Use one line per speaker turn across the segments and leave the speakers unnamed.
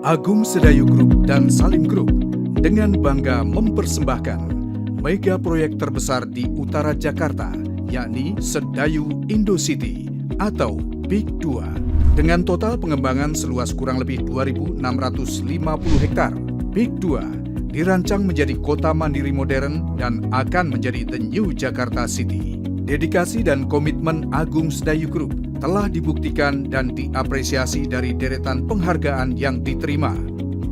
Agung Sedayu Group dan Salim Group dengan bangga mempersembahkan mega proyek terbesar di utara Jakarta, yakni Sedayu Indocity atau Big 2. Dengan total pengembangan seluas kurang lebih 2.650 hektar, Big 2 dirancang menjadi kota mandiri modern dan akan menjadi the new Jakarta City. Dedikasi dan komitmen Agung Sedayu Group telah dibuktikan dan diapresiasi dari deretan penghargaan yang diterima.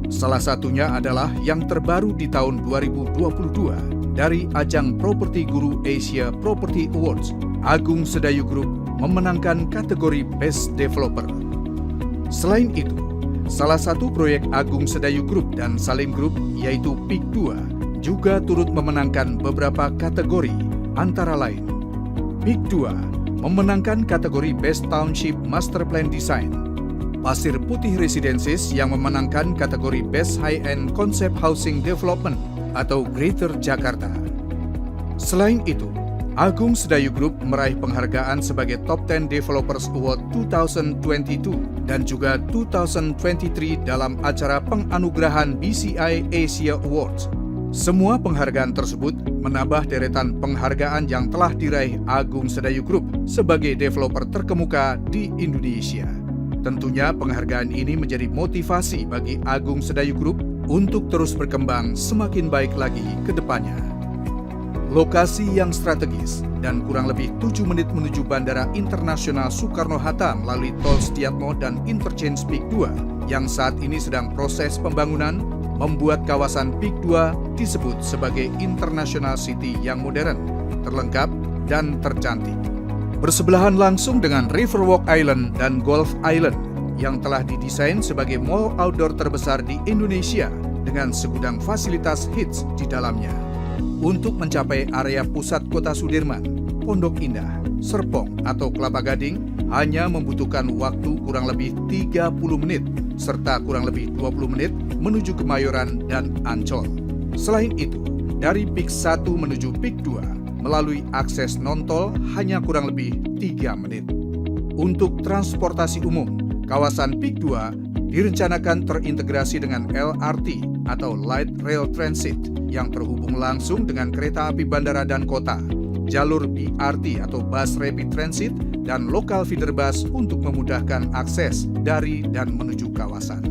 Salah satunya adalah yang terbaru di tahun 2022 dari ajang Properti Guru Asia Property Awards. Agung Sedayu Group memenangkan kategori Best Developer. Selain itu, salah satu proyek Agung Sedayu Group dan Salim Group yaitu Big 2 juga turut memenangkan beberapa kategori, antara lain Big 2 memenangkan kategori Best Township Master Plan Design, Pasir Putih Residences yang memenangkan kategori Best High-End Concept Housing Development atau Greater Jakarta. Selain itu, Agung Sedayu Group meraih penghargaan sebagai Top 10 Developers Award 2022 dan juga 2023 dalam acara penganugerahan BCI Asia Awards. Semua penghargaan tersebut menambah deretan penghargaan yang telah diraih Agung Sedayu Group sebagai developer terkemuka di Indonesia. Tentunya penghargaan ini menjadi motivasi bagi Agung Sedayu Group untuk terus berkembang semakin baik lagi ke depannya. Lokasi yang strategis dan kurang lebih 7 menit menuju Bandara Internasional Soekarno-Hatta melalui Tol Setiatmo dan Interchange Big 2 yang saat ini sedang proses pembangunan membuat kawasan Big 2 disebut sebagai International City yang modern, terlengkap, dan tercantik. Bersebelahan langsung dengan Riverwalk Island dan Golf Island yang telah didesain sebagai mall outdoor terbesar di Indonesia dengan segudang fasilitas hits di dalamnya. Untuk mencapai area pusat kota Sudirman, Pondok Indah, Serpong, atau Kelapa Gading hanya membutuhkan waktu kurang lebih 30 menit serta kurang lebih 20 menit menuju Kemayoran dan Ancol. Selain itu, dari Big 1 menuju Big 2 melalui akses non-tol hanya kurang lebih 3 menit. Untuk transportasi umum, kawasan Big 2 direncanakan terintegrasi dengan LRT atau Light Rail Transit yang terhubung langsung dengan kereta api bandara dan kota, jalur BRT atau Bus Rapid Transit, dan lokal feeder bus untuk memudahkan akses dari dan menuju kawasan.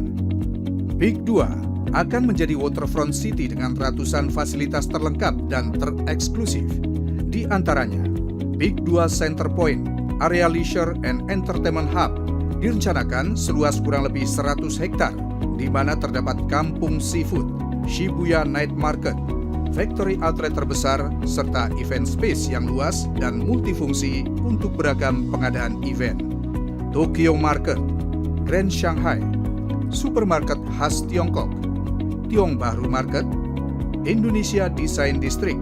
Big 2 akan menjadi waterfront city dengan ratusan fasilitas terlengkap dan tereksklusif. Di antaranya, Big 2 Center Point, area leisure and entertainment hub, direncanakan seluas kurang lebih 100 hektar, di mana terdapat kampung seafood, Shibuya Night Market, factory outlet terbesar, serta event space yang luas dan multifungsi untuk beragam pengadaan event. Tokyo Market, Grand Shanghai, supermarket khas Tiongkok, Tiong Bahru Market, Indonesia Design District,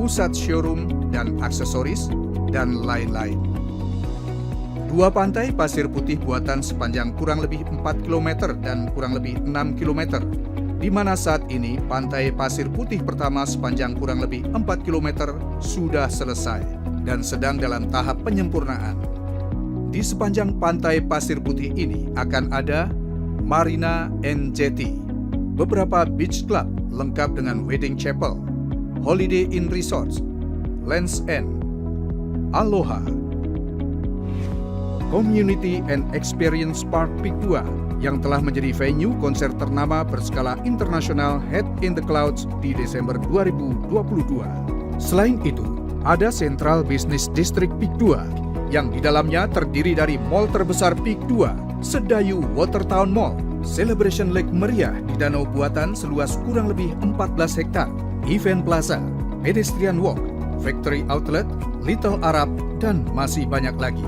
pusat showroom dan aksesoris, dan lain-lain. Dua pantai pasir putih buatan sepanjang kurang lebih 4 km dan kurang lebih 6 km, di mana saat ini pantai pasir putih pertama sepanjang kurang lebih 4 km sudah selesai dan sedang dalam tahap penyempurnaan. Di sepanjang pantai pasir putih ini akan ada Marina and Jetty, beberapa beach club lengkap dengan wedding chapel, Holiday Inn Resorts, Lands End, Aloha, Community and Experience Park Big 2 yang telah menjadi venue konser ternama berskala internasional Head in the Clouds di Desember 2022. Selain itu, ada Central Business District Big 2 yang di dalamnya terdiri dari mall terbesar Big 2, Sedayu Watertown Mall, Celebration Lake meriah di danau buatan seluas kurang lebih 14 hektar, Event Plaza, Pedestrian Walk, Factory Outlet, Little Arab, dan masih banyak lagi.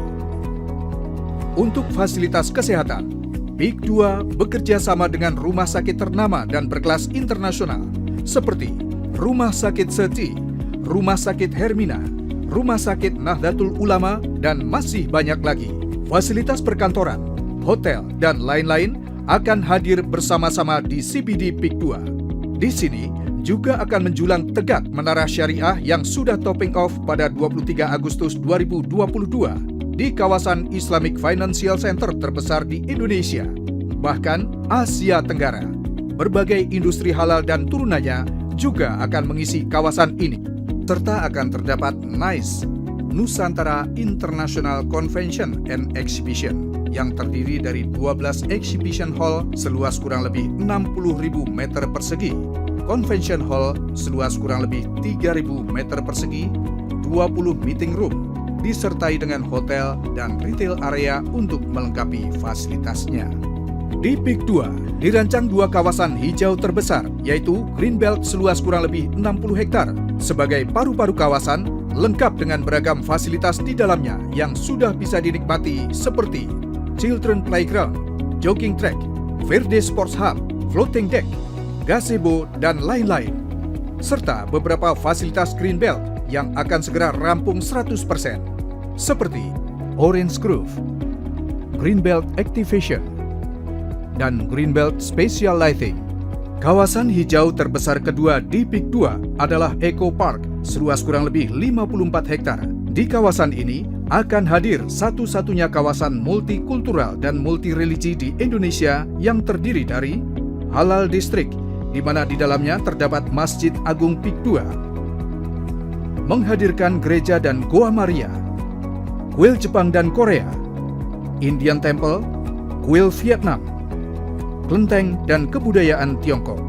Untuk fasilitas kesehatan, Big 2 bekerja sama dengan rumah sakit ternama dan berkelas internasional seperti Rumah Sakit Seti, Rumah Sakit Hermina, Rumah Sakit Nahdlatul Ulama, dan masih banyak lagi. Fasilitas perkantoran, hotel, dan lain-lain akan hadir bersama-sama di CBD Big 2. Di sini juga akan menjulang tegak Menara Syariah yang sudah topping off pada 23 Agustus 2022 di kawasan Islamic Financial Center terbesar di Indonesia. bahkan Asia Tenggara. Berbagai industri halal dan turunannya juga akan mengisi kawasan ini, serta akan terdapat NICE, Nusantara International Convention and Exhibition, yang terdiri dari 12 exhibition hall seluas kurang lebih 60.000 meter persegi, convention hall seluas kurang lebih 3.000 meter persegi, 20 meeting room, disertai dengan hotel dan retail area untuk melengkapi fasilitasnya. Di PIK 2, dirancang 2 kawasan hijau terbesar, yaitu Greenbelt seluas kurang lebih 60 hektar, sebagai paru-paru kawasan lengkap dengan beragam fasilitas di dalamnya yang sudah bisa dinikmati seperti Children Playground, Jogging Track, Verde Sports Hub, Floating Deck, gazebo, dan lain-lain. Serta beberapa fasilitas Greenbelt yang akan segera rampung 100%, seperti Orange Grove, Greenbelt Activation, dan Greenbelt Special Lighting. Kawasan hijau terbesar kedua di PIK 2 adalah Eco Park seluas kurang lebih 54 hektar. Di kawasan ini akan hadir satu-satunya kawasan multikultural dan multireligi di Indonesia yang terdiri dari Halal District, di mana di dalamnya terdapat Masjid Agung PIK 2, menghadirkan gereja dan Goa Maria, kuil Jepang dan Korea, Indian Temple, kuil Vietnam, kelenteng, dan kebudayaan Tiongkok.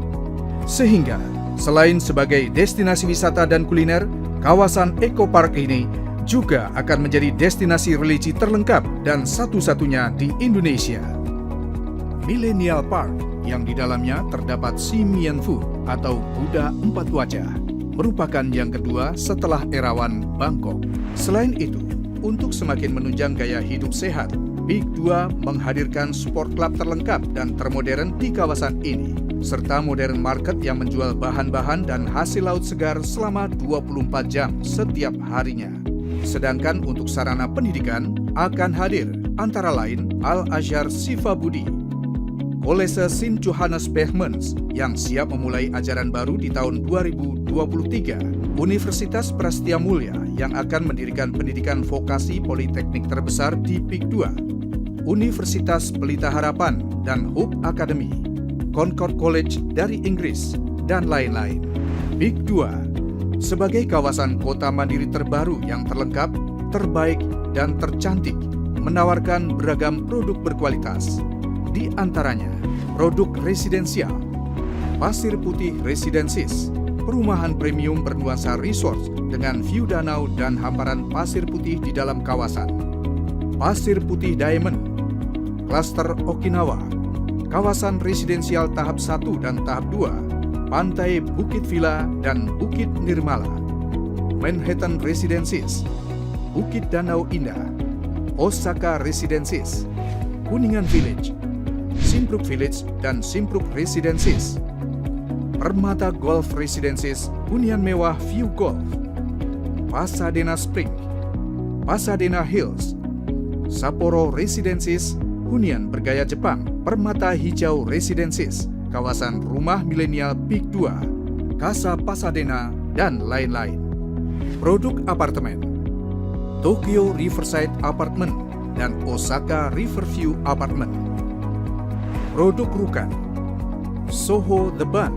Sehingga, selain sebagai destinasi wisata dan kuliner, kawasan Eco Park ini juga akan menjadi destinasi religi terlengkap dan satu-satunya di Indonesia. Millennial Park, yang di dalamnya terdapat Si Mien Fu atau Buddha 4 wajah, merupakan yang kedua setelah Erawan Bangkok. Selain itu, untuk semakin menunjang gaya hidup sehat, PIK 2 menghadirkan sport club terlengkap dan termodern di kawasan ini, serta modern market yang menjual bahan-bahan dan hasil laut segar selama 24 jam setiap harinya. Sedangkan untuk sarana pendidikan akan hadir antara lain Al-Azhar Sifa Budi, Kolese Sint Johannes Begmans yang siap memulai ajaran baru di tahun 2023, Universitas Prastia Mulia yang akan mendirikan pendidikan vokasi politeknik terbesar di PIK 2, Universitas Pelita Harapan dan Hope Academy, Concord College dari Inggris, dan lain-lain. PIK 2 sebagai kawasan kota mandiri terbaru yang terlengkap, terbaik, dan tercantik, menawarkan beragam produk berkualitas. Di antaranya, produk residensial, Pasir Putih Residences, perumahan premium bernuansa resort dengan view danau dan hamparan pasir putih di dalam kawasan. Pasir Putih Diamond, Klaster Okinawa, kawasan residensial tahap 1 dan tahap 2, Pantai Bukit Villa dan Bukit Nirmala, Manhattan Residences, Bukit Danau Indah, Osaka Residences, Kuningan Village, Simpruk Village dan Simpruk Residences, Permata Golf Residences, hunian mewah View Golf, Pasadena Spring, Pasadena Hills, Sapporo Residences, hunian bergaya Jepang, Permata Hijau Residences, kawasan rumah milenial PIK 2, Casa Pasadena, dan lain-lain. Produk apartemen, Tokyo Riverside Apartment dan Osaka Riverview Apartment. Produk rukan, Soho The Bund,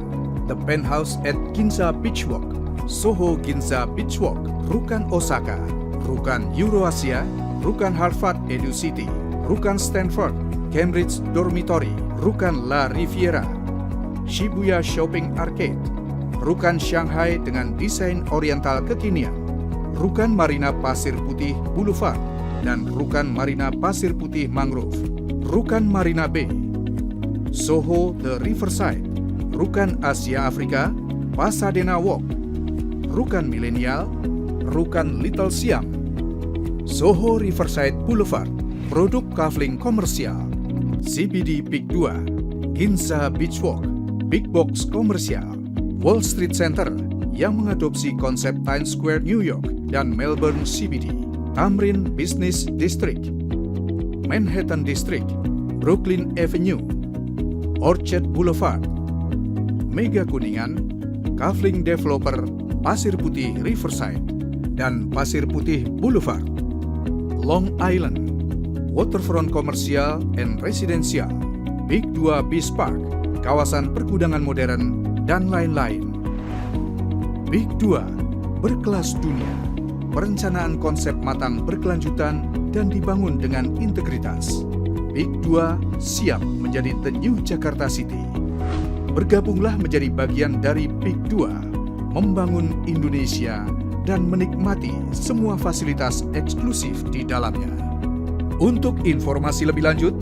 The Penthouse at Ginza Beach Walk, Soho Ginza Beach Walk, Rukan Osaka, Rukan Eurasia, Rukan Harvard Edu City, Rukan Stanford, Cambridge Dormitory, Rukan La Riviera, Shibuya Shopping Arcade, Rukan Shanghai dengan desain oriental kekinian, Rukan Marina Pasir Putih Boulevard, dan Rukan Marina Pasir Putih Mangrove, Rukan Marina Bay, Soho The Riverside, Rukan Asia Afrika, Pasadena Walk, Rukan Milenial, Rukan Little Siam, Soho Riverside Boulevard, produk kafling komersial, CBD PIK 2, Ginza Beach Walk, Big Box Komersial, Wall Street Center yang mengadopsi konsep Times Square New York dan Melbourne CBD, Tamrin Business District, Manhattan District, Brooklyn Avenue, Orchard Boulevard, Mega Kuningan, Kafling Developer, Pasir Putih Riverside, dan Pasir Putih Boulevard, Long Island, Waterfront Komersial and Residential, Big 2 Beach Park, kawasan pergudangan modern, dan lain-lain. Big 2 berkelas dunia, perencanaan konsep matang berkelanjutan dan dibangun dengan integritas. Big 2 siap menjadi The New Jakarta City. Bergabunglah menjadi bagian dari Big 2, membangun Indonesia dan menikmati semua fasilitas eksklusif di dalamnya. Untuk informasi lebih lanjut,